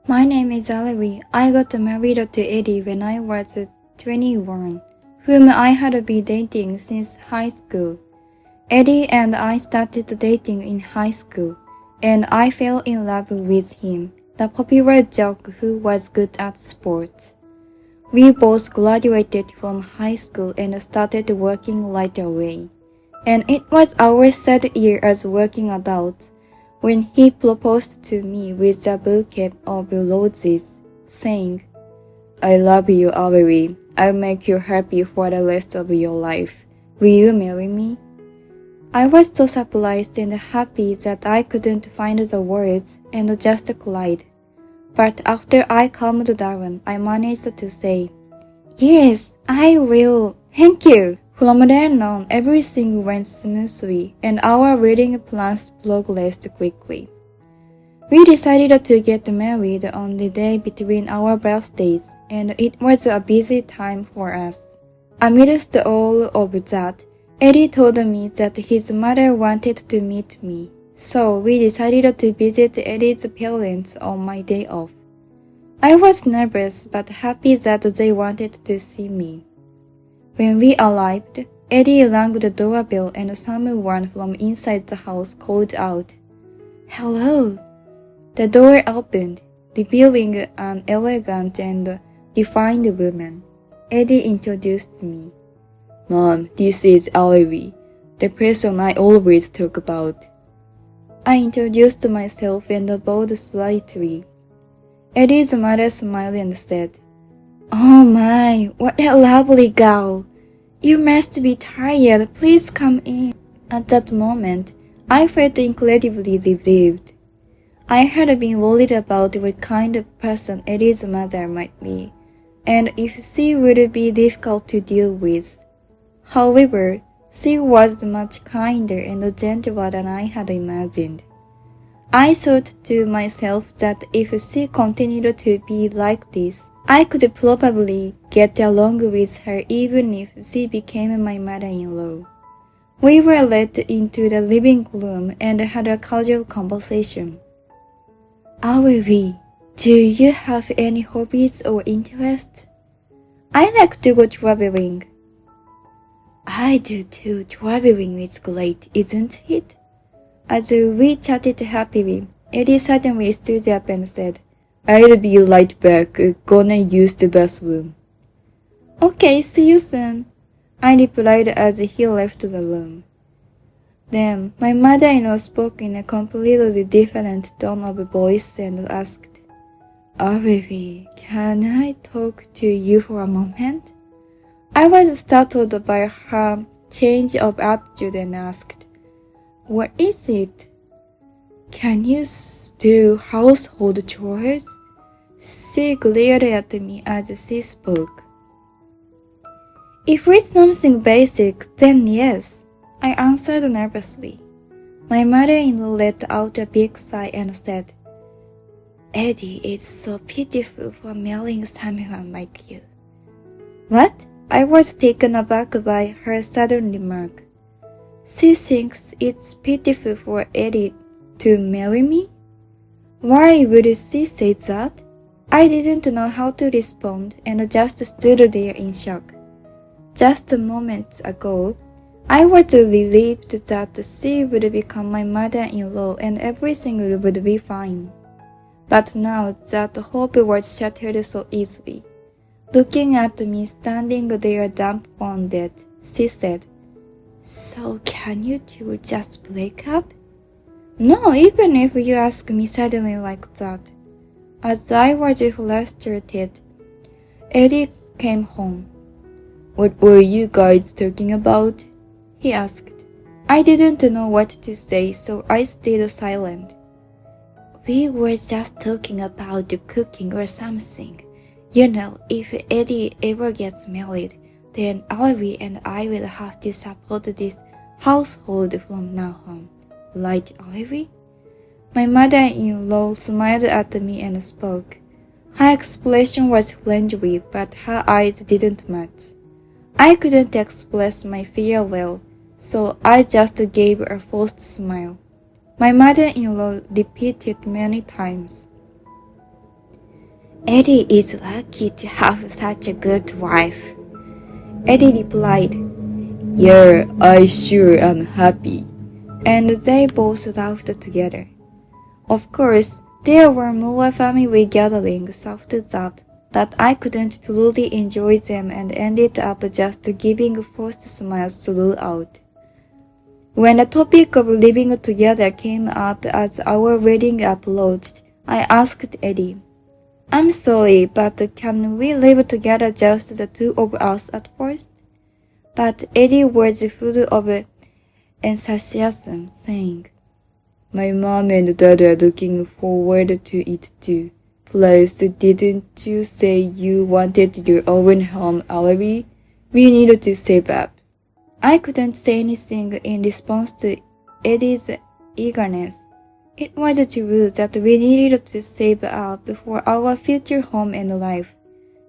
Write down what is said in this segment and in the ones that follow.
My name is Alevi. I got married to Eddie when I was 21, whom I had been dating since high school. Eddie and I started dating in high school, and I fell in love with him, the popular jock who was good at sports. We both graduated from high school and started working right away, and it was our third year as working adults when he proposed to me with a bouquet of roses, saying, "I love you, Avery. I'll make you happy for the rest of your life. Will you marry me?" I was so surprised and happy that I couldn't find the words and just cried. But after I calmed down, I managed to say, "Yes, I will. Thank you." From then on, everything went smoothly, and our wedding plans progressed quickly. We decided to get married on the day between our birthdays, and it was a busy time for us. Amidst all of that, Eddie told me that his mother wanted to meet me, so we decided to visit Eddie's parents on my day off. I was nervous but happy that they wanted to see me. When we arrived, Eddie rang the doorbell and someone from inside the house called out, "Hello." The door opened, revealing an elegant and refined woman. Eddie introduced me. "Mom, this is Ivy, the person I always talk about." I introduced myself and bowed slightly. Eddie's mother smiled and said, "Oh my, what a lovely girl. You must be tired. Please come in." At that moment, I felt incredibly relieved. I had been worried about what kind of person Eddie's mother might be, and if she would be difficult to deal with. However, she was much kinder and gentler than I had imagined. I thought to myself that if she continued to be like this, I could probably get along with her even if she became my mother-in-law. We were led into the living room and had a casual conversation. "Ivy, do you have any hobbies or interests?" "I like to go traveling." "I do too. Traveling is great, isn't it?" As we chatted happily, Eddie suddenly stood up and said, "I'll be right back. Gonna use the bathroom." "Okay, see you soon," I replied as he left the room. Then my mother-in-law spoke in a completely different tone of voice and asked, "Ivy, can I talk to you for a moment?" I was startled by her change of attitude and asked, "What is it?" "Can you do household chores?" She glared at me as she spoke. "If it's something basic, then yes," I answered nervously. My mother-in-law let out a big sigh and said, "Eddie is so pitiful for marrying someone like you." "What?" I was taken aback by her sudden remark. "She thinks it's pitiful for Eddie to marry me? Why would she say that?" I didn't know how to respond and just stood there in shock. Just moments ago, I was relieved that she would become my mother-in-law and everything would be fine. But now that hope was shattered so easily. Looking at me standing there dumbfounded, she said, "So can you two just break up?" "No, even if you ask me suddenly like that." As I was frustrated, Eddie came home. "What were you guys talking about?" he asked. I didn't know what to say, so I stayed silent. "We were just talking about cooking or something. You know, if Eddie ever gets married, then Ivy and I will have to support this household from now on. Right, Ivy?" My mother-in-law smiled at me and spoke. Her expression was friendly, but her eyes didn't match. I couldn't express my fear well, so I just gave a forced smile. My mother-in-law repeated many times, Eddie is lucky to have such a good wife. Eddie replied, Yeah, I sure am happy. And they both laughed together. Of course, there were more family gatherings after that, but I couldn't truly enjoy them and ended up just giving forced smiles throughout. When the topic of living together came up as our wedding approached, I asked Eddie, I'm sorry, but can we live together just the two of us at first? But Eddie was full of enthusiasm, saying, My mom and dad are looking forward to it too. Plus, didn't you say you wanted your own home already? We need to save up. I couldn't say anything in response to Eddie's eagerness. It was true that we needed to save up for our future home and life,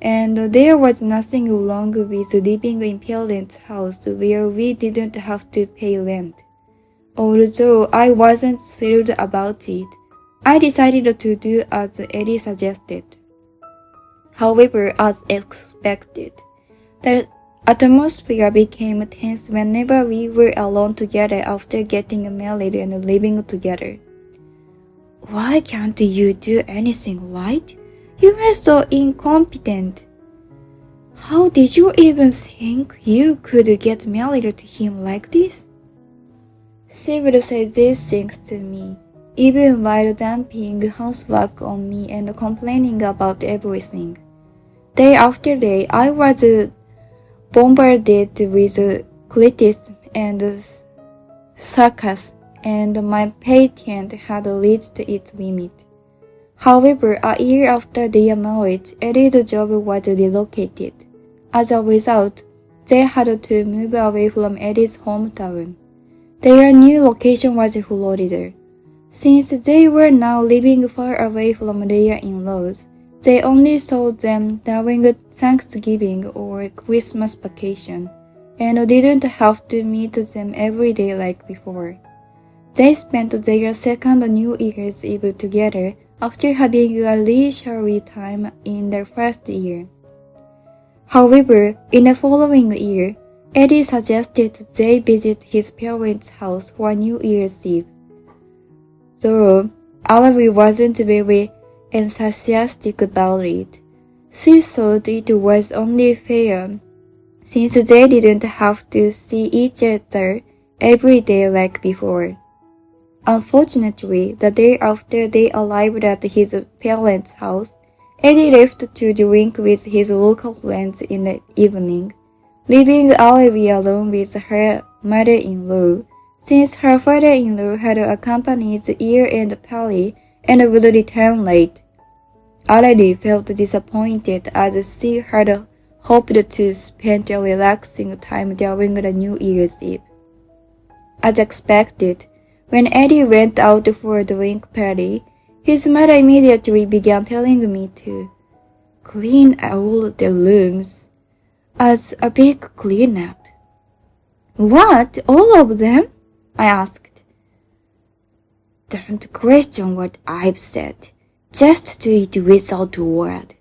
and there was nothing wrong with living in parents' house where we didn't have to pay rent. Although I wasn't thrilled about it, I decided to do as Eddie suggested. However, as expected, the atmosphere became tense whenever we were alone together after getting married and living together. Why can't you do anything right? You are so incompetent. How did you even think you could get married to him like this? She would say these things to me, even while dumping housework on me and complaining about everything. Day after day, I was bombarded with criticism and sarcasm, and my patience had reached its limit. However, a year after their marriage, Eddie's job was relocated. As a result, they had to move away from Eddie's hometown. Their new location was Florida. Since they were now living far away from their in-laws, they only saw them during Thanksgiving or Christmas vacation, and didn't have to meet them every day like before. They spent their second New Year's Eve together after having a leisurely time in their first year. However, in the following year, Eddie suggested they visit his parents' house for New Year's Eve. Though Alawi wasn't very enthusiastic about it, she thought it was only fair, since they didn't have to see each other every day like before. Unfortunately, the day after they arrived at his parents' house, Eddie left to drink with his local friends in the evening, leaving Alawi alone with her mother-in-law, since her father-in-law had accompanied the year-end party and would return late. Alawi felt disappointed as she had hoped to spend a relaxing time during the New Year's Eve. As expected, when Eddie went out for a drink party, his mother immediately began telling me to clean all the rooms as a big cleanup. What? All of them? I asked. Don't question what I've said. Just do it without a word.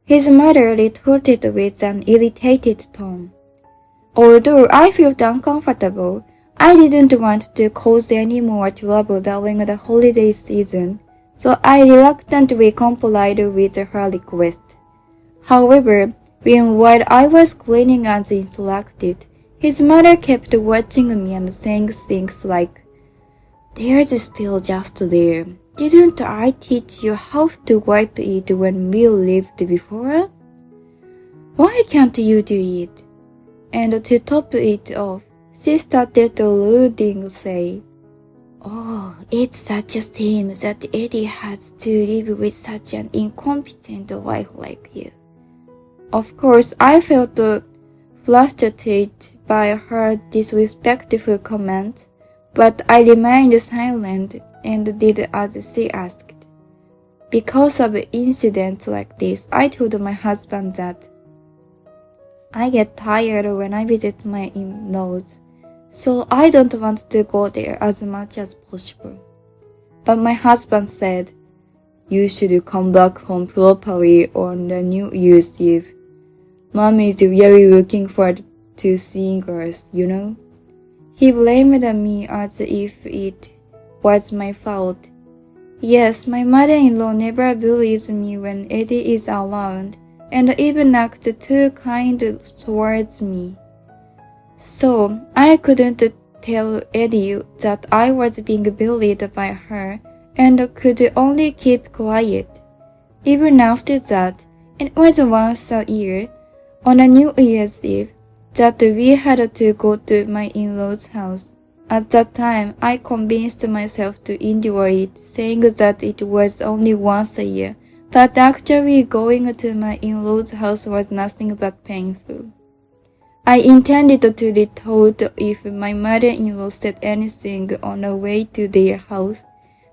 His mother retorted with an irritated tone. Although I felt uncomfortable, I didn't want to cause any more trouble during the holiday season, so I reluctantly complied with her request. However, while I was cleaning as instructed, his mother kept watching me and saying things like, There's still just there. Didn't I teach you how to wipe it when we lived before? Why can't you do it? And to top it off, she started alluding, say, Oh, it's such a shame that Eddie has to live with such an incompetent wife like you. Of course, I felt frustrated by her disrespectful comment, but I remained silent and did as she asked. Because of incidents like this, I told my husband that I get tired when I visit my in-laws, so I don't want to go there as much as possible. But my husband said, You should come back home properly on the New Year's Eve. Mom is really looking forward to seeing us, you know? He blamed me as if it was my fault. Yes, my mother-in-law never believes me when Eddie is around, and even acts too kind towards me. So, I couldn't tell Eddie that I was being bullied by her, and could only keep quiet. Even after that, it was once a year, on a New Year's Eve, that we had to go to my in-laws' house. At that time, I convinced myself to endure it, saying that it was only once a year, but actually going to my in-laws' house was nothing but painful. I intended to retort if my mother-in-law said anything on the way to their house,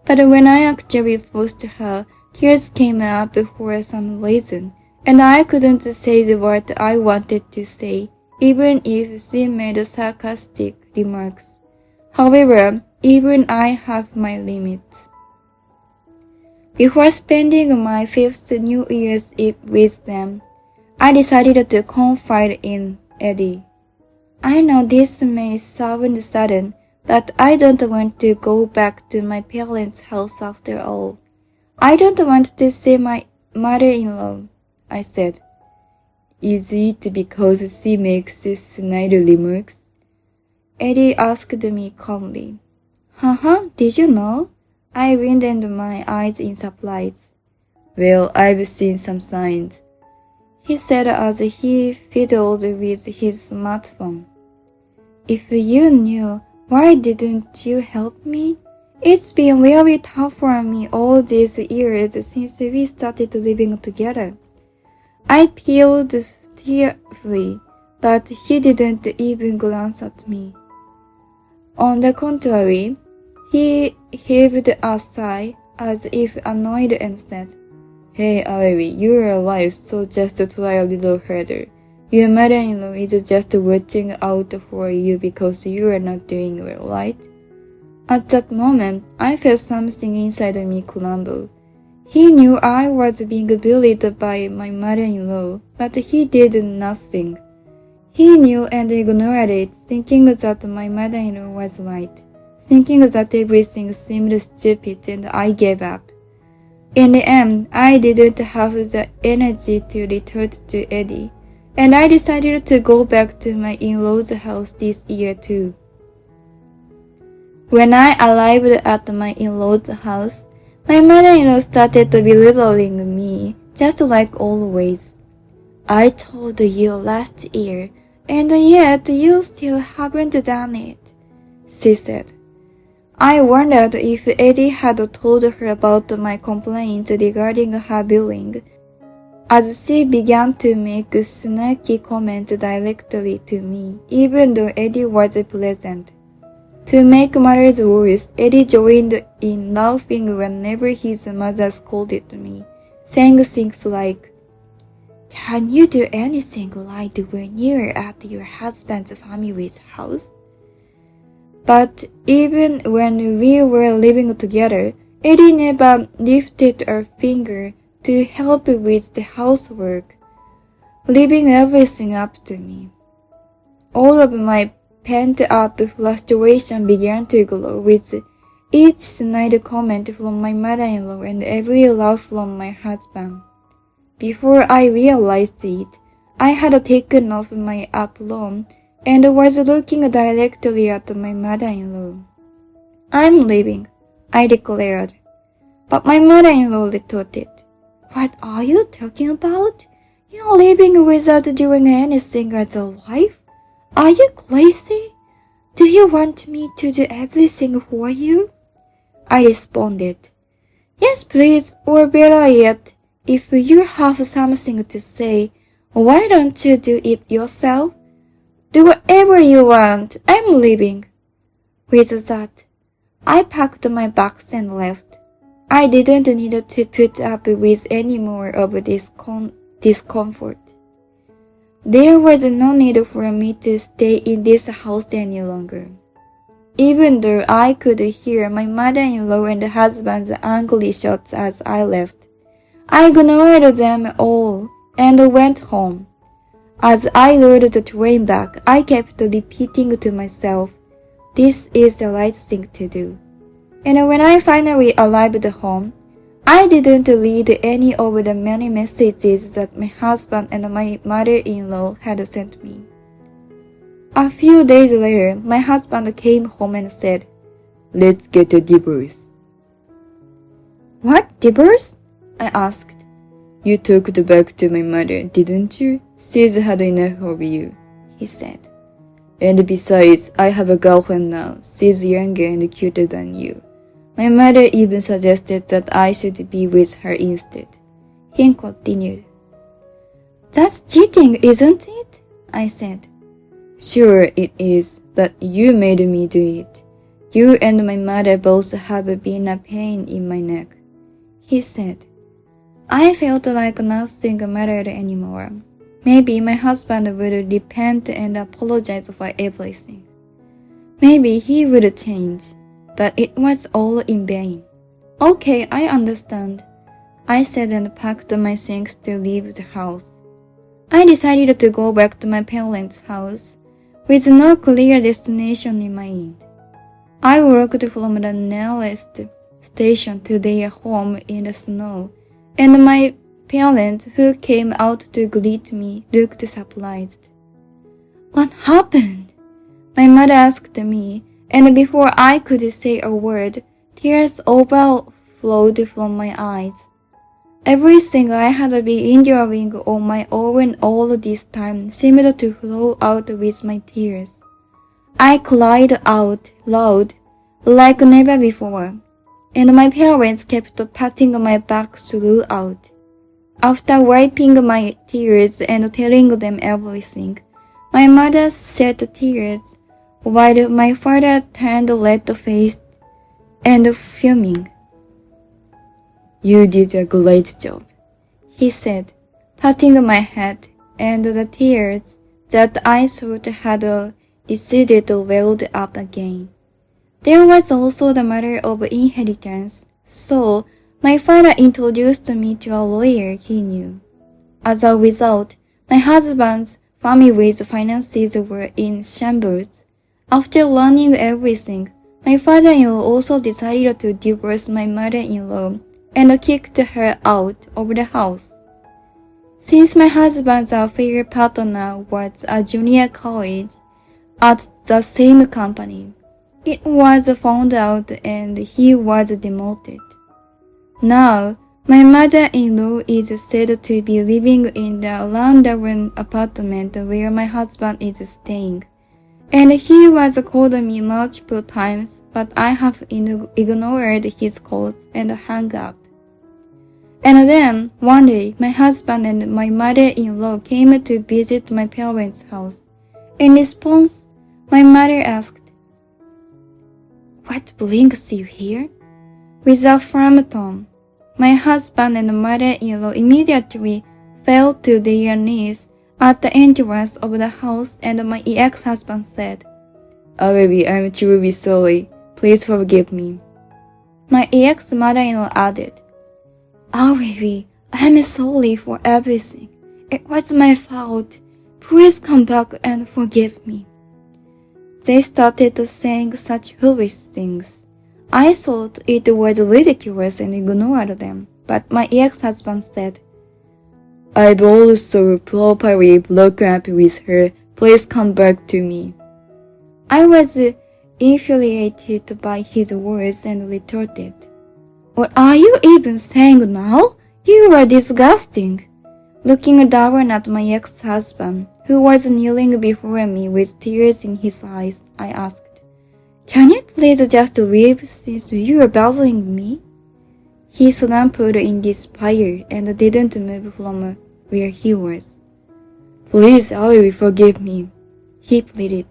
but when I actually forced her, tears came up for some reason, and I couldn't say the word I wanted to say, even if she made sarcastic remarks. However, even I have my limits. Before spending my fifth New Year's Eve with them, I decided to confide in Eddie. I know this may sound sudden, but I don't want to go back to my parents' house after all. I don't want to see my mother-in-law, I said. Is it because she makes snide remarks? Eddie asked me calmly. Did you know? I widened my eyes in surprise. Well, I've seen some signs, he said as he fiddled with his smartphone. If you knew, why didn't you help me? It's been really tough for me all these years since we started living together. I peeled tearfully, but he didn't even glance at me. On the contrary, he heaved a sigh as if annoyed and said, Hey Ivy, you're alive, so just try a little harder. Your mother-in-law is just watching out for you because you are not doing well, right? At that moment, I felt something inside me crumble. He knew I was being bullied by my mother-in-law, but he did nothing. He knew and ignored it, thinking that my mother-in-law was right, thinking that everything seemed stupid and I gave up. In the end, I didn't have the energy to retort to Eddie, and I decided to go back to my in-laws' house this year too. When I arrived at my in-laws' house, my mother-in-law started belittling me, just like always. I told you last year, and yet you still haven't done it, she said. I wondered if Eddie had told her about my complaints regarding her billing, as she began to make snarky comments directly to me, even though Eddie was present. To make matters worse, Eddie joined in laughing whenever his mother scolded me, saying things like, Can you do anything right when you're at your husband's family's house? But even when we were living together, Eddie never lifted a finger to help with the housework, leaving everything up to me. All of my pent-up frustration began to glow with each snide comment from my mother-in-law and every laugh from my husband. Before I realized it, I had taken off my apron and was looking directly at my mother-in-law. I'm leaving, I declared. But my mother-in-law retorted, What are you talking about? You're leaving without doing anything as a wife? Are you crazy? Do you want me to do everything for you? I responded, Yes, please, or better yet, if you have something to say, why don't you do it yourself? Do whatever you want, I'm leaving. With that, I packed my bags and left. I didn't need to put up with any more of this discomfort. There was no need for me to stay in this house any longer. even though I could hear my mother-in-law and husband's angry shots as I left. I ignored them all and went home. As I rode the train back, I kept repeating to myself, "This is the right thing to do." And when I finally arrived home, I didn't read any of the many messages that my husband and my mother-in-law had sent me. A few days later, my husband came home and said, "Let's get a divorce." "What, divorce?" I asked. "You talked back to my mother, didn't you? She's had enough of you," he said. "And besides, I have a girlfriend now. She's younger and cuter than you. My mother even suggested that I should be with her instead," he continued. "That's cheating, isn't it?" I said. "Sure it is, but you made me do it. You and my mother both have been a pain in my neck," he said. I felt like nothing mattered anymore. Maybe my husband would repent and apologize for everything. Maybe he would change, but it was all in vain. "Okay, I understand," I said and packed my things to leave the house. I decided to go back to my parents' house, with no clear destination in mind. I walked from the nearest station to their home in the snow, and my parents, who came out to greet me, looked surprised. "What happened?" my mother asked me, and before I could say a word, tears overflowed from my eyes. Everything I had been enduring on my own all this time seemed to flow out with my tears. I cried out loud, like never before, and my parents kept patting my back throughout. After wiping my tears and telling them everything, my mother shed tears, while my father turned red-faced and fuming. "You did a great job," he said, patting my head, and the tears that I thought had receded welled up again. There was also the matter of inheritance, so my father introduced me to a lawyer he knew. As a result, my husband's family's finances were in shambles. After learning everything, my father-in-law also decided to divorce my mother-in-law and kicked her out of the house. Since my husband's affair partner was a junior college at the same company, it was found out and he was demoted. Now, my mother-in-law is said to be living in the rundown apartment where my husband is staying, and he has called me multiple times, but I have ignored his calls and hung up. And then, one day, my husband and my mother-in-law came to visit my parents' house. In response, my mother asked, "What brings you here?" With a firm tone. My husband and mother-in-law immediately fell to their knees at the entrance of the house, and my ex-husband said, "Oh baby, I'm truly sorry. Please forgive me." My ex-mother-in-law added, "Oh baby, I'm sorry for everything. It was my fault. Please come back and forgive me." They started saying such foolish things. I thought it was ridiculous and ignored them, but my ex-husband said, "I've also properly broken up with her. Please come back to me." I was infuriated by his words and retorted, "What are you even saying now? You are disgusting." Looking down at my ex-husband, who was kneeling before me with tears in his eyes, I asked, "Can you please just leave since you are bothering me?" He slumped in despair and didn't move from where he was. "Please, Olive, forgive me," he pleaded.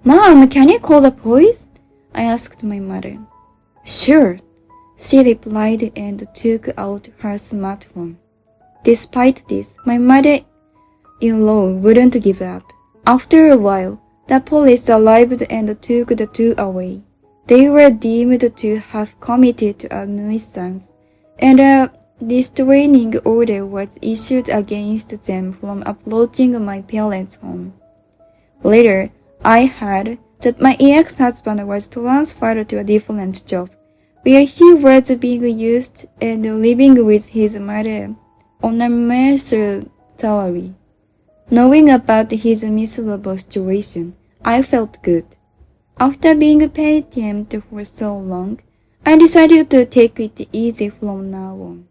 "Mom, can you call the police?" I asked my mother. "Sure," she replied and took out her smartphone. Despite this, my mother-in-law wouldn't give up. After a while, The police arrived and took the two away. They were deemed to have committed a nuisance, and a restraining order was issued against them from approaching my parents' home. Later, I heard that my ex-husband was transferred to a different job, where he was being used and living with his mother on a measured salary. Knowing about his miserable situation, I felt good. After being paid him for so long, I decided to take it easy from now on.